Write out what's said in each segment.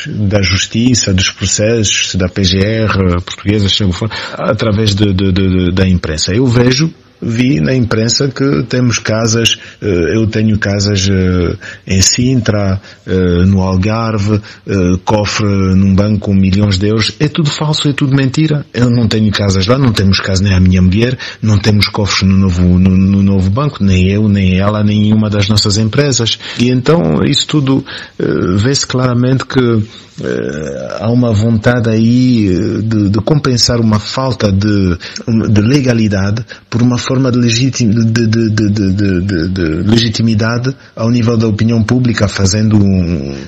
da justiça, dos processos, da PGR portuguesa, através da imprensa. Eu vi na imprensa que temos casas, eu tenho casas em Sintra, no Algarve, cofre num banco com milhões de euros. É tudo falso, é tudo mentira. Eu não tenho casas lá, não temos casa nem a minha mulher, não temos cofres no novo banco, nem eu, nem ela, nem nenhuma das nossas empresas. E então isso tudo vê-se claramente que há uma vontade aí de compensar uma falta de legalidade por uma forma de legitimidade ao nível da opinião pública, fazendo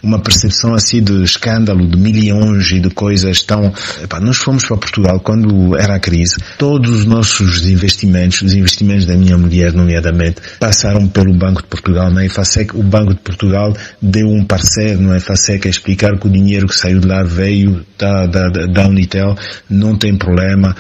uma percepção assim de escândalo, de milhões e de coisas tão... Nós fomos para Portugal quando era a crise, todos os nossos investimentos, os investimentos da minha mulher, nomeadamente, passaram pelo Banco de Portugal. Na EFASEC, o Banco de Portugal deu um parecer no EFASEC a explicar que o dinheiro que saiu de lá veio da Unitel, não tem problema,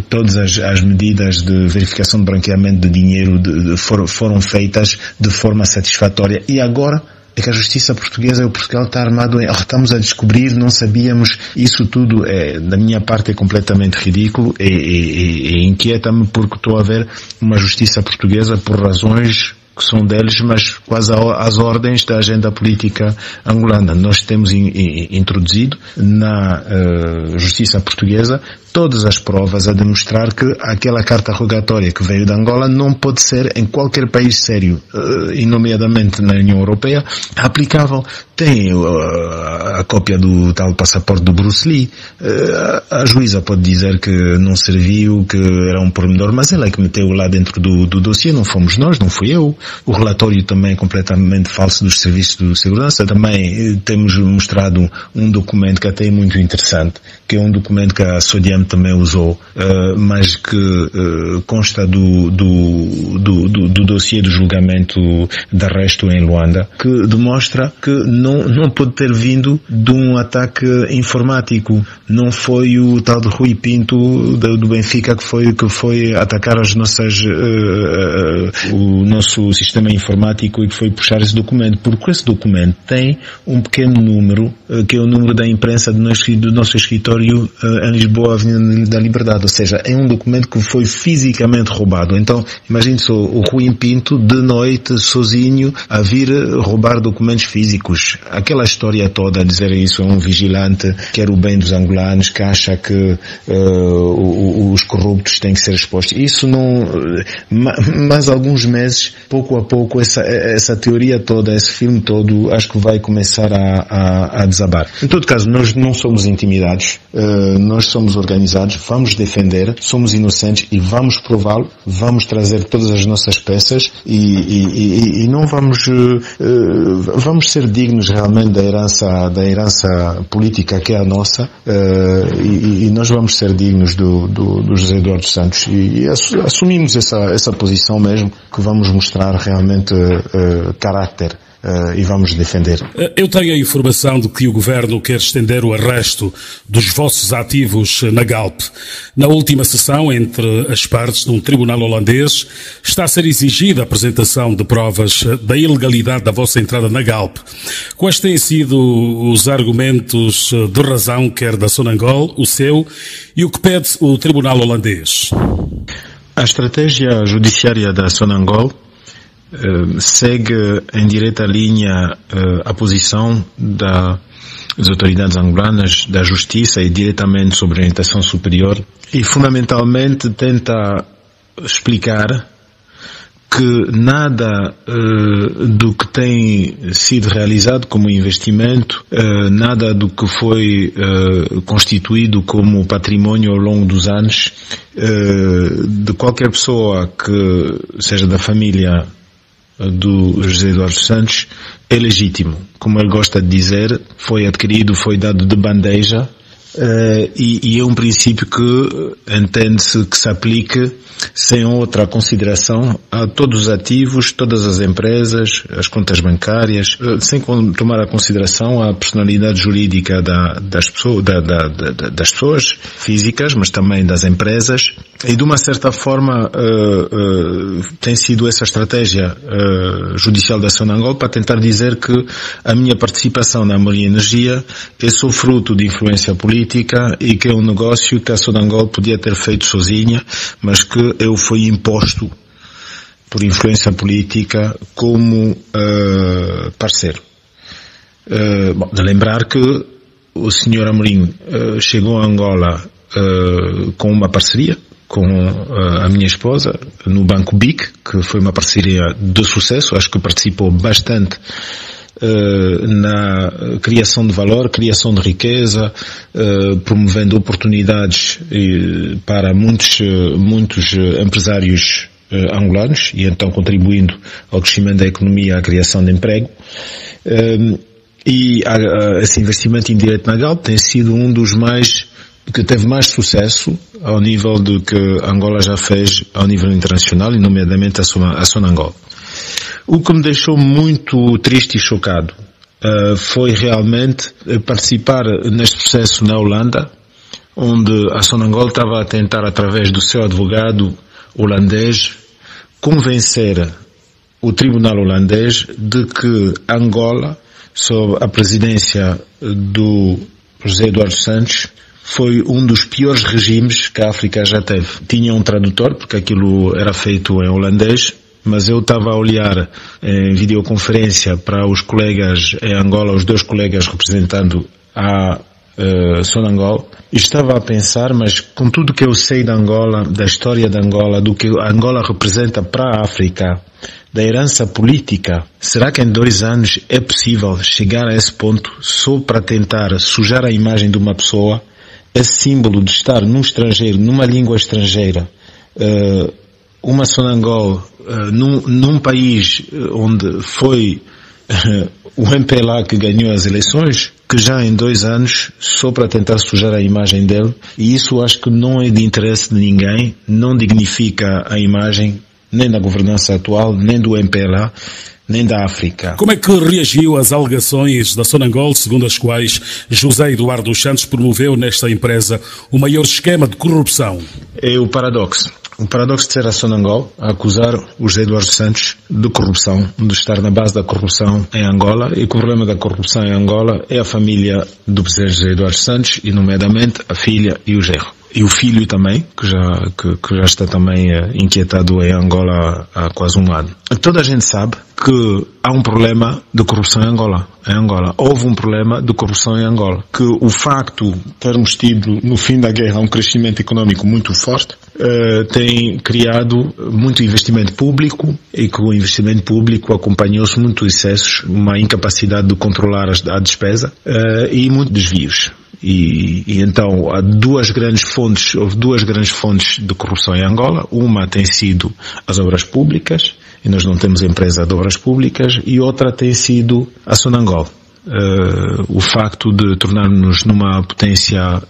todas as medidas de verificação de branqueamento de dinheiro foram feitas de forma satisfatória. E agora é que a justiça portuguesa, o Portugal está armado estamos a descobrir, não sabíamos, isso tudo da minha parte é completamente ridículo e inquieta-me porque estou a ver uma justiça portuguesa por razões que são deles, mas quase às ordens da agenda política angolana. Nós temos introduzido na justiça portuguesa todas as provas a demonstrar que aquela carta rogatória que veio de Angola não pode ser em qualquer país sério, e nomeadamente na União Europeia, aplicável. Tem a cópia do tal passaporte do Bruce Lee. A juíza pode dizer que não serviu, que era um pormenor, mas ela é que meteu lá dentro do dossiê, não fomos nós, não fui eu. O relatório também é completamente falso dos serviços de segurança. Também temos mostrado um documento que até é muito interessante, que é um documento que a SODIAM também usou, mas que consta do dossiê do julgamento de arresto em Luanda, que demonstra que não pode ter vindo de um ataque informático. Não foi o tal de Rui Pinto do Benfica que foi atacar as nossas o nosso sistema informático e que foi puxar esse documento, porque esse documento tem um pequeno número, que é o número da imprensa do nosso escritório em Lisboa, Avenida da Liberdade, ou seja, é um documento que foi fisicamente roubado. Então, imagine só o Rui Pinto de noite, sozinho, a vir roubar documentos físicos. Aquela história toda a dizer isso é um vigilante, quer o bem dos angolanos, que acha que os corruptos têm que ser expostos. Isso não... Mais alguns meses, pouco a pouco, essa teoria toda, esse filme todo, acho que vai começar a desabar. Em todo caso, nós não somos intimidados, nós somos organizados, vamos defender, somos inocentes e vamos prová-lo, vamos trazer todas as nossas peças e não vamos ser dignos realmente da herança política que é a nossa, e nós vamos ser dignos do José Eduardo Santos e assumimos essa posição mesmo, que vamos mostrar realmente caráter. E vamos defender. Eu tenho a informação de que o Governo quer estender o arresto dos vossos ativos na Galp. Na última sessão, entre as partes de um tribunal holandês, está a ser exigida a apresentação de provas da ilegalidade da vossa entrada na Galp. Quais têm sido os argumentos de razão, quer da Sonangol, o seu, e o que pede o tribunal holandês? A estratégia judiciária da Sonangol segue em direta linha a posição das autoridades angolanas, da justiça e diretamente sobre a orientação superior, e fundamentalmente tenta explicar que nada do que tem sido realizado como investimento, nada do que foi constituído como patrimônio ao longo dos anos de qualquer pessoa que seja da família do José Eduardo Santos é legítimo. Como ele gosta de dizer, foi adquirido, foi dado de bandeja, e é um princípio que entende-se que se aplique sem outra consideração a todos os ativos, todas as empresas, as contas bancárias, sem tomar a consideração a personalidade jurídica das pessoas físicas, mas também das empresas, E de uma certa forma tem sido essa estratégia judicial da Sonangol para tentar dizer que a minha participação na Amorim Energia é só fruto de influência política e que é um negócio que a Sonangol podia ter feito sozinha, mas que eu fui imposto por influência política como parceiro. Bom, de lembrar que o Sr. Amorim chegou a Angola com uma parceria com a minha esposa no Banco BIC, que foi uma parceria de sucesso. Acho que participou bastante na criação de valor, criação de riqueza, promovendo oportunidades para muitos empresários angolanos e então contribuindo ao crescimento da economia, à criação de emprego. E esse investimento indireto na Galp tem sido um dos que teve mais sucesso ao nível do que Angola já fez ao nível internacional, e nomeadamente a Sonangol. O que me deixou muito triste e chocado foi realmente participar neste processo na Holanda, onde a Sonangol estava a tentar, através do seu advogado holandês, convencer o tribunal holandês de que Angola, sob a presidência do José Eduardo Santos, foi um dos piores regimes que a África já teve. Tinha um tradutor, porque aquilo era feito em holandês, mas eu estava a olhar em videoconferência para os colegas em Angola, os dois colegas representando a Sonangol, e estava a pensar, mas com tudo que eu sei de Angola, da história de Angola, do que a Angola representa para a África, da herança política, será que em 2 anos é possível chegar a esse ponto só para tentar sujar a imagem de uma pessoa? Esse símbolo de estar num estrangeiro, numa língua estrangeira, uma Sonangol, num país onde foi o MPLA que ganhou as eleições, que já em 2 anos, só para tentar sujar a imagem dele, e isso acho que não é de interesse de ninguém, não dignifica a imagem nem da governança atual, nem do MPLA, nem da África. Como é que reagiu às alegações da Sonangol, segundo as quais José Eduardo dos Santos promoveu nesta empresa o maior esquema de corrupção? É o paradoxo. O paradoxo de ser a Sonangol a acusar o José Eduardo Santos de corrupção, de estar na base da corrupção em Angola, e que o problema da corrupção em Angola é a família do presidente José Eduardo Santos, e nomeadamente a filha e o genro. E o filho também, que já está também inquietado em Angola há quase 1 ano. Toda a gente sabe que há um problema de corrupção em Angola. Houve um problema de corrupção em Angola. Que o facto de termos tido, no fim da guerra, um crescimento económico muito forte, tem criado muito investimento público, e que o investimento público acompanhou-se muito excessos, uma incapacidade de controlar a despesa, e muitos desvios. E então houve 2 grandes fontes de corrupção em Angola. Uma tem sido as obras públicas, e nós não temos empresa de obras públicas, e outra tem sido a Sonangol. O facto de tornarmos numa potência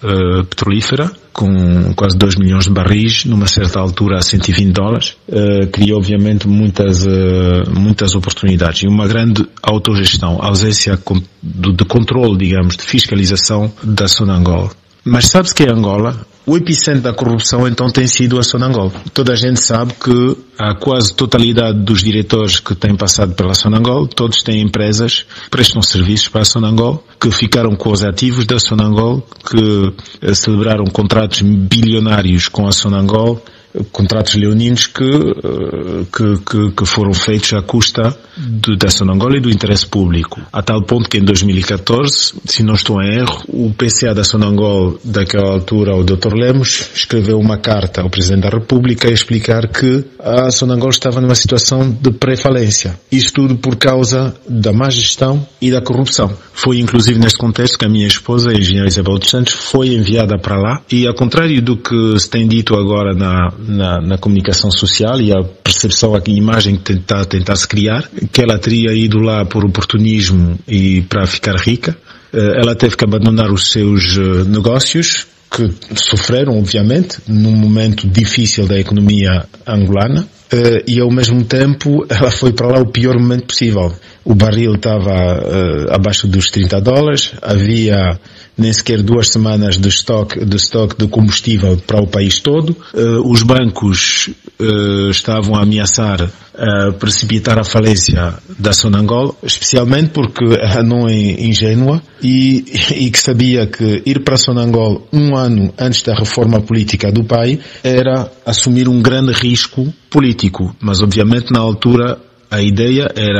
petrolífera, com quase 2 milhões de barris, numa certa altura a $120, criou obviamente muitas oportunidades e uma grande autogestão, ausência de controle, digamos, de fiscalização da Sonangol. Mas sabe-se que em Angola, o epicentro da corrupção então tem sido a Sonangol. Toda a gente sabe que a quase totalidade dos diretores que têm passado pela Sonangol, todos têm empresas que prestam serviços para a Sonangol, que ficaram com os ativos da Sonangol, que celebraram contratos bilionários com a Sonangol, contratos leoninos que foram feitos à custa da Sonangol e do interesse público. A tal ponto que em 2014, se não estou em erro, o PCA da Sonangol, daquela altura, o Dr. Lemos, escreveu uma carta ao Presidente da República a explicar que a Sonangol estava numa situação de pré-falência. Isto tudo por causa da má gestão e da corrupção. Foi inclusive neste contexto que a minha esposa, a engenheira Isabel dos Santos, foi enviada para lá, e ao contrário do que se tem dito agora na comunicação social e a percepção, a imagem que tentar-se criar, que ela teria ido lá por oportunismo e para ficar rica, ela teve que abandonar os seus negócios, que sofreram obviamente num momento difícil da economia angolana, e ao mesmo tempo ela foi para lá o pior momento possível. O barril estava abaixo dos $30, havia nem sequer 2 semanas de estoque de combustível para o país todo. Os bancos estavam a ameaçar precipitar a falência da Sonangol, especialmente porque ela não é ingênua e que sabia que ir para Sonangol 1 ano antes da reforma política do país era assumir um grande risco político. Mas obviamente na altura a ideia era